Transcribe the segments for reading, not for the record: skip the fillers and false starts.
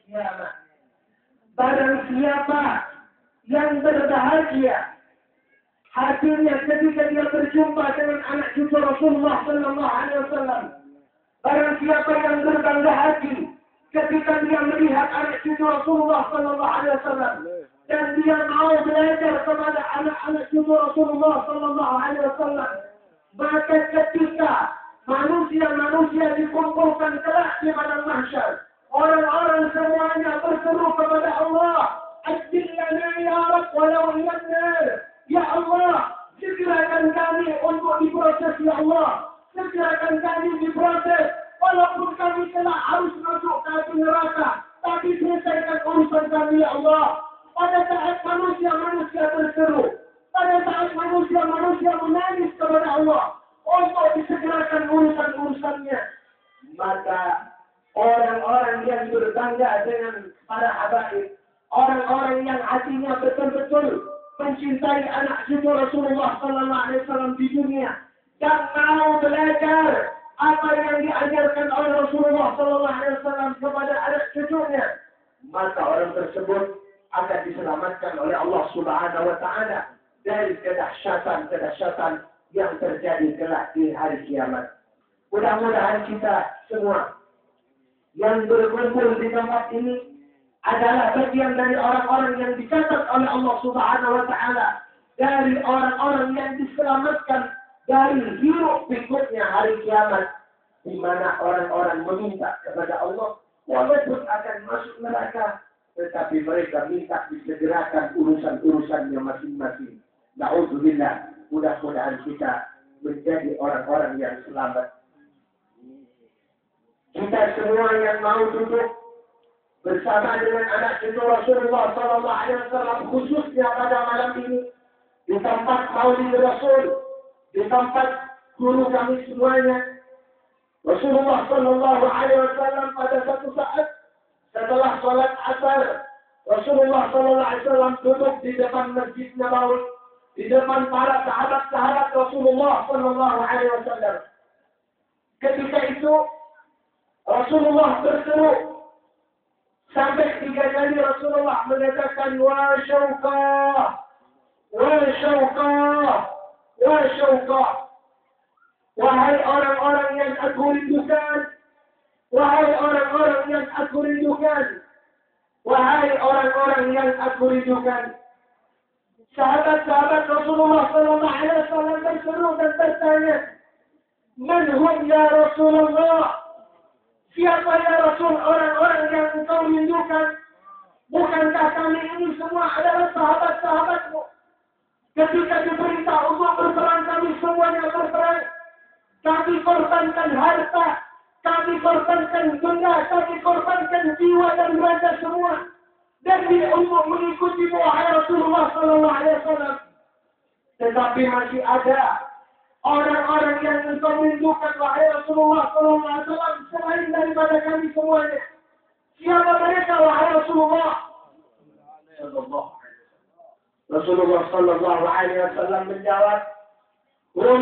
kiamat. Barang siapa yang berbahagia hatinya ketika dia berjumpa dengan anak cucu Rasulullah sallallahu alaihi wasallam. Barang siapa yang berbangga hati ketika dia melihat anak cucu Rasulullah sallallahu alaihi wasallam dan dia mau belajar kepada anak-anak cucu Rasulullah sallallahu alaihi wasallam, maka ketika manusia-manusia dikumpulkan kelak di padang mahsyar, orang-orang semuanya berseru kepada Allah, "Ajilna ya Rabb walau ilan nar." Ya Allah, segerakan kami untuk diproses, ya Allah. Segerakan kami diproses. Walaupun kami telah harus masuk ke api neraka, tapi selesaikan urusan kami, ya Allah. Pada saat manusia-manusia berseru, pada saat manusia-manusia menangis kepada Allah untuk disegerakan urusan-urusannya, maka orang-orang yang berbangga dengan para habaib, orang-orang yang hatinya betul-betul mencintai anak cucu Rasulullah sallallahu alaihi wasallam di dunia dan mau belajar apa yang diajarkan oleh Rasulullah sallallahu alaihi wasallam kepada anak cucunya, maka orang tersebut akan diselamatkan oleh Allah Subhanahu wa taala dari kedahsyatan yang terjadi kelak di hari kiamat. Mudah-mudahan kita semua yang berkumpul di tempat ini adalah bagian dari orang-orang yang dicatat oleh Allah Subhanahu wa taala, dari orang-orang yang diselamatkan dari hiruk pikuknya hari kiamat, di mana orang-orang meminta kepada Allah walaupun akan masuk neraka, tetapi mereka minta disegerakan urusan-urusannya masing-masing. Na'udzubillah, mudah-mudahan kita menjadi orang-orang yang selamat. Kita semua yang mau duduk bersama dengan anak cucu Rasulullah sallallahu alaihi wasallam, khususnya pada malam ini di tempat Maulid Rasul, di tempat guru kami semuanya, Rasulullah sallallahu alaihi wasallam pada satu saat setelah salat asar, Rasulullah sallallahu alaihi wasallam duduk di depan Masjid Nabawi, di depan para sahabat-sahabat Rasulullah sallallahu alaihi wasallam. Ketika itu Rasulullah berseru sampai 3 kali Rasulullah mengatakan wa syauqah, wa syauqah, wa syauqah. Wahai orang-orang yang aku rindukan, wahai orang-orang yang aku rindukan, wahai orang-orang yang aku rindukan. Sahabat-sahabat Rasulullah sallallahu alaihi wasallam berseru dan bertanya, "Man hum ya Rasulullah?" Siapa ya Rasul orang-orang yang engkau rindukan? Bukankah kami ini semua adalah sahabat-sahabatmu? Ketika diperintah untuk berperang, kami semuanya berperang. Kami korbankan harta, kami korbankan benda, kami korbankan jiwa dan raga semua. Demi untuk mengikuti wahai Rasulullah sallallahu alaihi wasallam. Tetapi masih ada orang-orang yang engkau rindukan wahai Rasulullah sallallahu alaihi wasallam selain daripada kami semuanya. Siapa mereka wahai Rasulullah? Rasulullah sallallahu alaihi wasallam menjawab, "Hum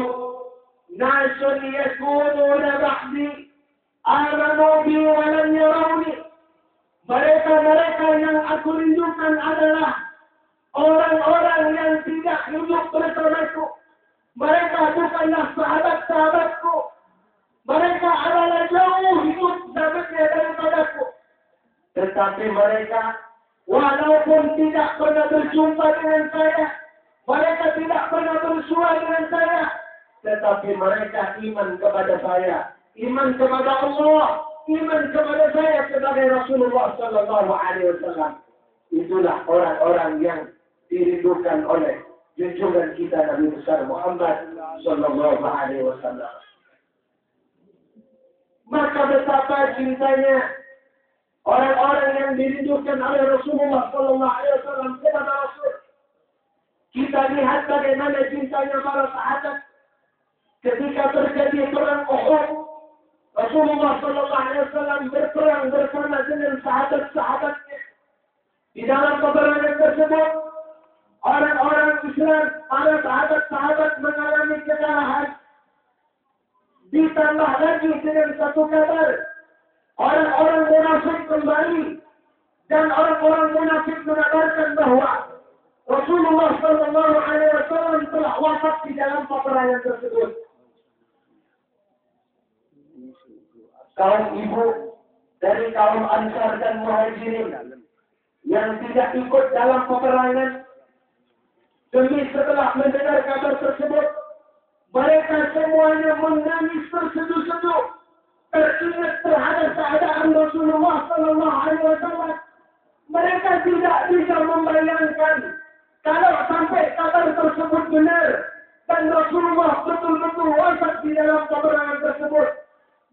nasun yakununa ba'di amanu bi wa lam yarawni." Mereka-mereka yang aku rindukan adalah orang-orang yang tidak hidup bersamaku. Mereka bukanlah sahabat-sahabatku. Mereka adalah jauh hidup zamannya daripadaku. Tetapi mereka walaupun tidak pernah berjumpa dengan saya, mereka tidak pernah bersua dengan saya, tetapi mereka iman kepada saya, iman kepada Allah, iman kepada saya sebagai Rasulullah sallallahu alaihi wasallam. Itulah orang-orang yang dirindukan oleh junjungan kita Nabi besar Muhammad sallallahu alaihi wasallam. Maka betapa cintanya orang-orang yang dirindukan oleh Rasulullah sallallahu alaihi wasallam kepada Rasul. Kita lihat bagaimana cintanya para sahabat ketika terjadi perang Uhud. Rasulullah sallallahu alaihi wasallam berperang bersama dengan sahabat-sahabatnya. Di dalam peperangan tersebut, orang-orang Islam, para sahabat-sahabat mengalami kekalahan. Ditambah lagi dengan satu kabar, orang-orang munafik kembali Dan orang-orang munafik mengabarkan bahwa Rasulullah Sallallahu Alaihi Wasallam telah wafat di dalam peperangan tersebut. Kaum ibu dari kaum Ansar dan Muhajirin yang tidak ikut dalam peperangan, demi setelah mendengar kabar tersebut, mereka semuanya menangis terseduh-seduh, teringat terhadap keadaan Rasulullah Sallallahu Alaihi Wasallam. Mereka tidak bisa membayangkan kalau sampai kabar tersebut benar dan Rasulullah betul-betul wafat di dalam peperangan tersebut.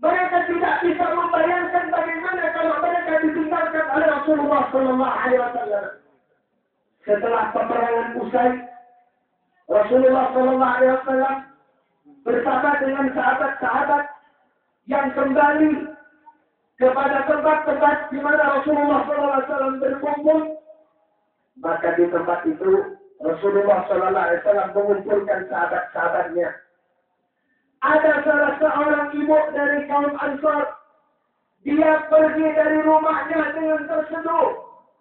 Mereka tidak bisa membayangkan bagaimana kalau mereka ditinggalkan oleh Rasulullah Sallallahu Alaihi Wasallam. Setelah peperangan usai, Rasulullah Sallallahu Alaihi Wasallam bersama dengan sahabat-sahabat yang kembali kepada tempat-tempat di mana Rasulullah Sallallahu Alaihi Wasallam berkumpul. Maka di tempat itu Rasulullah Sallallahu Alaihi Wasallam mengumpulkan sahabat-sahabatnya. Ada salah seorang ibu dari kaum Ansar. Dia pergi dari rumahnya dengan terseduh.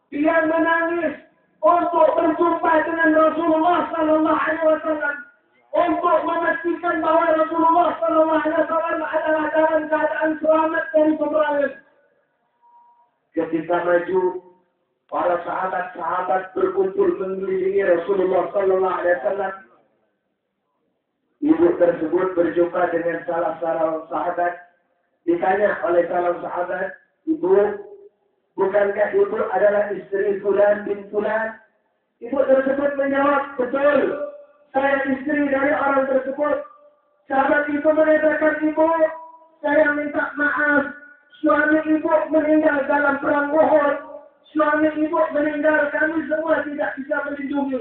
Dia menangis untuk berjumpa dengan Rasulullah Sallallahu Alaihi Wasallam, untuk memastikan bahwa Rasulullah Sallallahu Alaihi Wasallam adalah dalam keadaan selamat dari peperangan. Ketika maju, para sahabat-sahabat berkumpul mengelilingi Rasulullah Sallallahu Alaihi Wasallam. Ibu tersebut berjumpa dengan salah seorang sahabat. Ditanya oleh salah sahabat, "Ibu, bukankah ibu adalah istri Fulan bin Fulan?" Ibu tersebut menjawab, "Betul, saya istri dari orang tersebut." Sahabat itu mengatakan, "Ibu, saya minta maaf. Suami ibu meninggal dalam perang Uhud. Suami ibu meninggal, kami semua tidak bisa melindungi.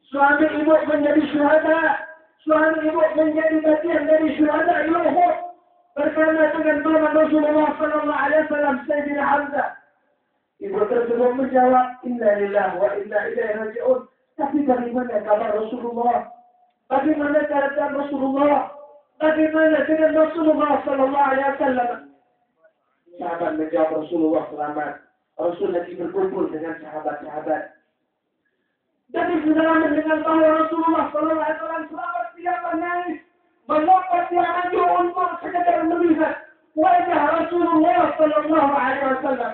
Suami ibu menjadi syuhada. Suami ibu menjadi bagian dari syuhada Uhud bersama dengan paman Rasulullah Sallallahu Alaihi Wasallam, Sayyidina Hamzah." Ibu tersebut menjawab, "Inna lillahi wa inna ilaihi raji'un." Tapi bagaimana kabar Rasulullah? Bagaimana keadaan Rasulullah? Bagaimana dengan Rasulullah Sallallahu Alaihi Wasallam? Sahabat menjawab, "Rasulullah selamat. Rasul lagi berkumpul dengan sahabat-sahabat." Jadi setelah mendengar bahwa Rasulullah Sallallahu Alaihi Wasallam selamat, dia menangis, melompat dia maju untuk sekedar melihat wajah Rasulullah Sallallahu Alaihi Wasallam.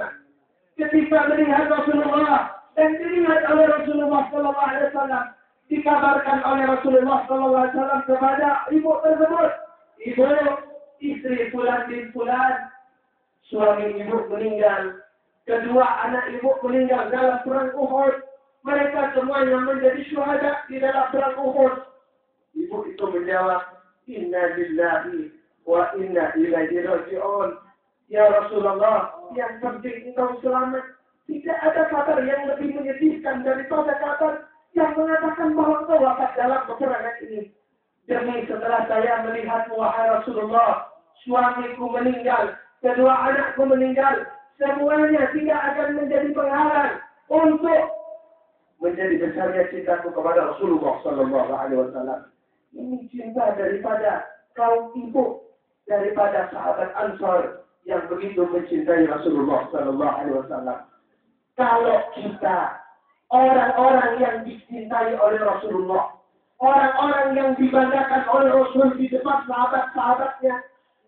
Ketika melihat Rasulullah dan dilihat oleh Rasulullah Sallallahu Alaihi Wasallam, dikabarkan oleh Rasulullah Sallallahu Alaihi Wasallam kepada ibu tersebut, "Ibu, istri Fulan bin Fulan, suami ibu meninggal, kedua anak ibu meninggal dalam perang Uhud. Mereka semuanya menjadi syuhada di dalam perang Uhud." Ibu itu menjawab, "Inna lillahi wa inna ilaihi raji'un." Ya Rasulullah, yang penting engkau selamat. Tidak ada kabar yang lebih menyedihkan daripada kabar yang mengatakan bahwa engkau wafat dalam peperangan ini. Demi setelah saya melihat wahai Rasulullah, suamiku meninggal, kedua anakku meninggal, semuanya tidak akan menjadi penghalang untuk menjadi besarnya cintaku kepada Rasulullah Sallallahu Alaihi Wasallam. Ini cinta daripada kaum ibu, daripada sahabat Ansar yang begitu mencintai Rasulullah Sallallahu Alaihi Wasallam. Kalau kita orang-orang yang dicintai oleh Rasulullah, orang-orang yang dibanggakan oleh Rasul di depan sahabat-sahabatnya,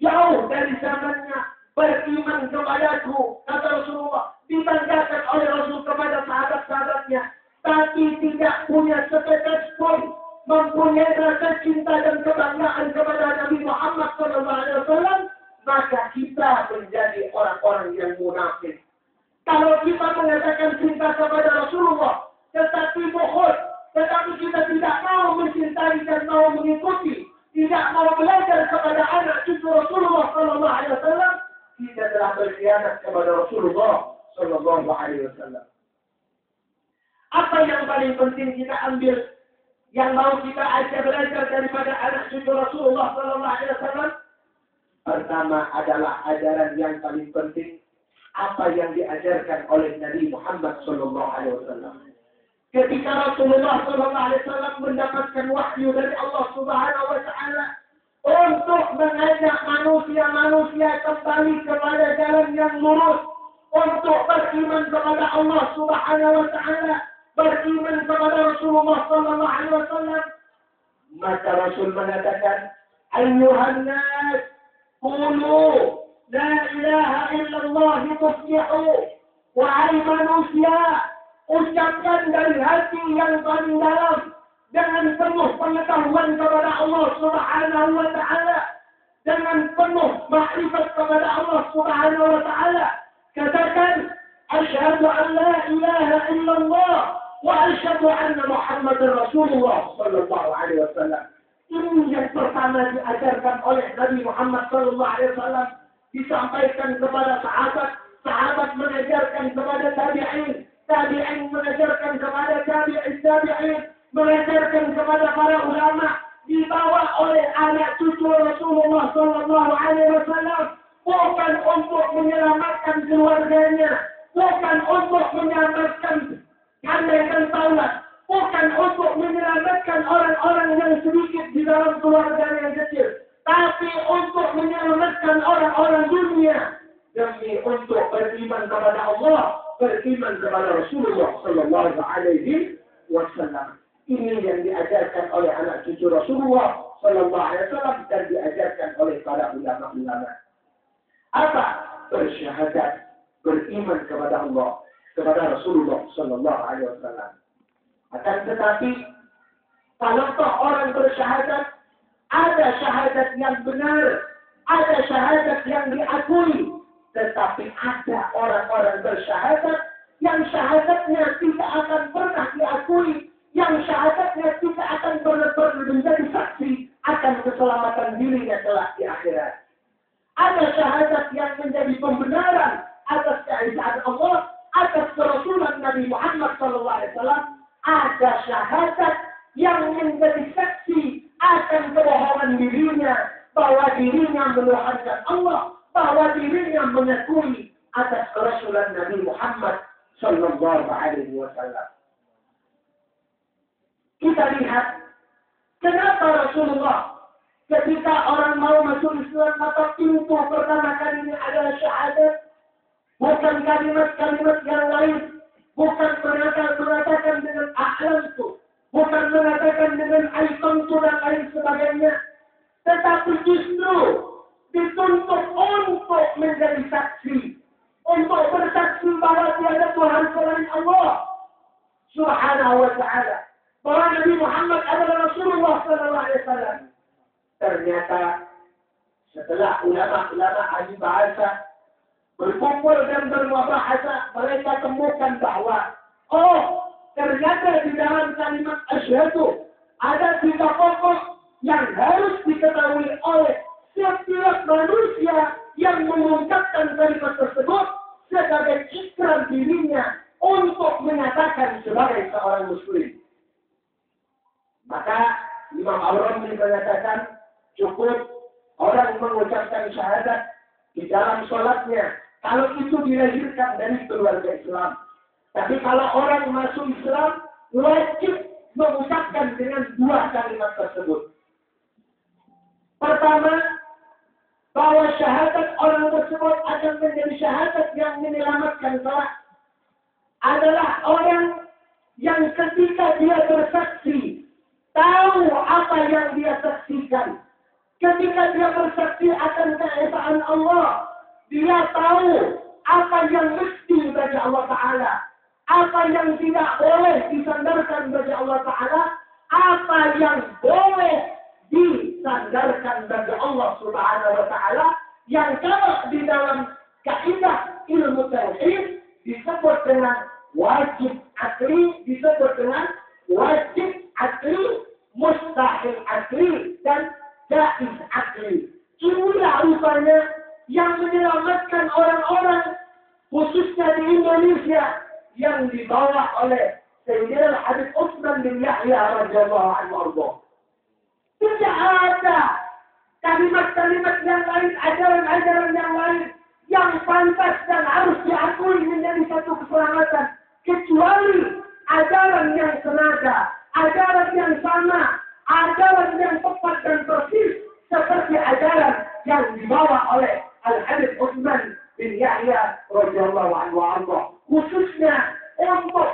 jauh dari zamannya, beriman kepadaku, kata Rasulullah, dibanggakan oleh Rasul kepada sahabat-sahabatnya, tapi tidak punya setetes pun mempunyai rasa cinta dan kebanggaan kepada Nabi Muhammad SAW, maka kita menjadi orang-orang yang munafik. Kalau kita mengatakan cinta kepada Rasulullah, tetapi bohong, tetapi kita tidak mau mencintai dan mau mengikuti, tidak mau belajar kepada anak cucu Rasulullah SAW, kita telah berkhianat kepada Rasulullah SAW. Apa yang paling penting kita ambil, yang mau kita belajar daripada anak cucu Rasulullah SAW? Pertama adalah ajaran yang paling penting, apa yang diajarkan oleh Nabi Muhammad SAW. Ketika Rasulullah SAW mendapatkan wahyu dari Allah Subhanahu Wa Taala untuk mengajak manusia-manusia kembali kepada jalan yang lurus, untuk beriman kepada Allah Subhanahu wa taala, beriman kepada Rasulullah sallallahu alaihi wasallam. Maka Rasul mengatakan, "Ayyuhan nas, qulu la ilaha illallah tuflihu." Wahai manusia, ucapkan dari hati yang paling dalam dengan penuh pengetahuan kepada Allah Subhanahu wa taala, dengan penuh makrifat kepada Allah Subhanahu wa taala. Katakan, asyhadu an la ilaha illallah wa asyhadu anna Muhammadar Rasulullah sallallahu alaihi wasallam. Ini yang pertama diajarkan oleh Nabi Muhammad sallallahu alaihi wasallam, disampaikan kepada sahabat, sahabat mengajarkan kepada tabi'in, tabi'in mengajarkan kepada tabi'in, mengajarkan kepada para ulama, dibawa oleh anak cucu Rasulullah sallallahu alaihi wasallam, bukan untuk menyelamatkan keluarganya, bukan untuk menyelamatkan kandaikan taulat, bukan untuk menyelamatkan orang-orang yang sedikit di dalam keluarga yang kecil, tapi untuk menyelamatkan orang-orang dunia demi untuk beriman kepada Allah, beriman kepada Rasulullah sallallahu alaihi wasallam. Ini yang diajarkan oleh anak cucu Rasulullah sallallahu alaihi wasallam dan diajarkan oleh para ulama-ulama. Apa? Bersyahadat, beriman kepada Allah, kepada Rasulullah sallallahu alaihi wasallam. Akan tetapi, kalau orang bersyahadat, ada syahadat yang benar, ada syahadat yang diakui, tetapi ada orang-orang bersyahadat yang syahadatnya tidak akan pernah diakui, yang syahadatnya tidak akan pernah menjadi saksi akan keselamatan dirinya kelak di akhirat. Ada syahadat yang menjadi pembenaran atas keesaan Allah, atas kerasulan Nabi Muhammad SAW. Ada syahadat yang menjadi saksi akan kebohongan dirinya, bahwa dirinya menuhankan Allah, bahwa dirinya mengakui atas kerasulan Nabi Muhammad SAW. Kita lihat kenapa Rasulullah ketika orang mau masuk Islam, maka pintu pertama kalinya adalah syahadat, bukan kalimat-kalimat yang lain, bukan mengatakan dengan akhlakku, bukan mengatakan dengan aikanku dan lain sebagainya, tetapi justru dituntut untuk menjadi saksi, untuk bersaksi bahwa tiada Tuhan selain Allah Subhanahu wa taala, bahwa Nabi Muhammad adalah Rasulullah sallallahu alaihi wasallam. Ternyata setelah ulama-ulama ahli bahasa berkumpul dan berbahasa, mereka temukan bahwa ternyata di dalam kalimat asyhadu ada 3 pokok yang harus diketahui oleh setiap manusia yang mengungkapkan kalimat tersebut sebagai ikrar dirinya untuk menyatakan sebagai seorang muslim. Maka Imam Al-Razi mengatakan cukup orang mengucapkan syahadat di dalam sholatnya kalau itu dilahirkan dari keluarga Islam. Tapi kalau orang masuk Islam, wajib mengucapkan dengan 2 kalimat tersebut. Pertama, bahwa syahadat orang tersebut akan menjadi syahadat yang menyelamatkan kelak adalah orang yang ketika dia bersaksi tahu apa yang dia saksikan. Ketika dia bersaksi akan keesaan Allah, dia tahu apa yang mesti bagi Allah Ta'ala, apa yang tidak boleh disandarkan bagi Allah Ta'ala, apa yang boleh disandarkan bagi Allah Subhanahu wa Ta'ala, yang kalau di dalam kaidah ilmu tauhid disebut dengan wajib akli, disebut dengan wajib akli, mustahil akli, dan jaiz akli. Inilah rupanya yang menyelamatkan orang-orang, khususnya di Indonesia, yang dibawa oleh Sayyidina Habib Utsman bin Yahya radhiyallahu anhu. Tidak ada kalimat-kalimat yang lain, ajaran-ajaran yang lain yang pantas dan harus diakui menjadi satu keselamatan, kecuali ajaran yang senada, ajaran yang sama, ajaran yang tepat dan persis seperti ajaran yang dibawa oleh Al-Habib Utsman bin Yahya radhiyallahu radhiyallahu anhu. Khususnya untuk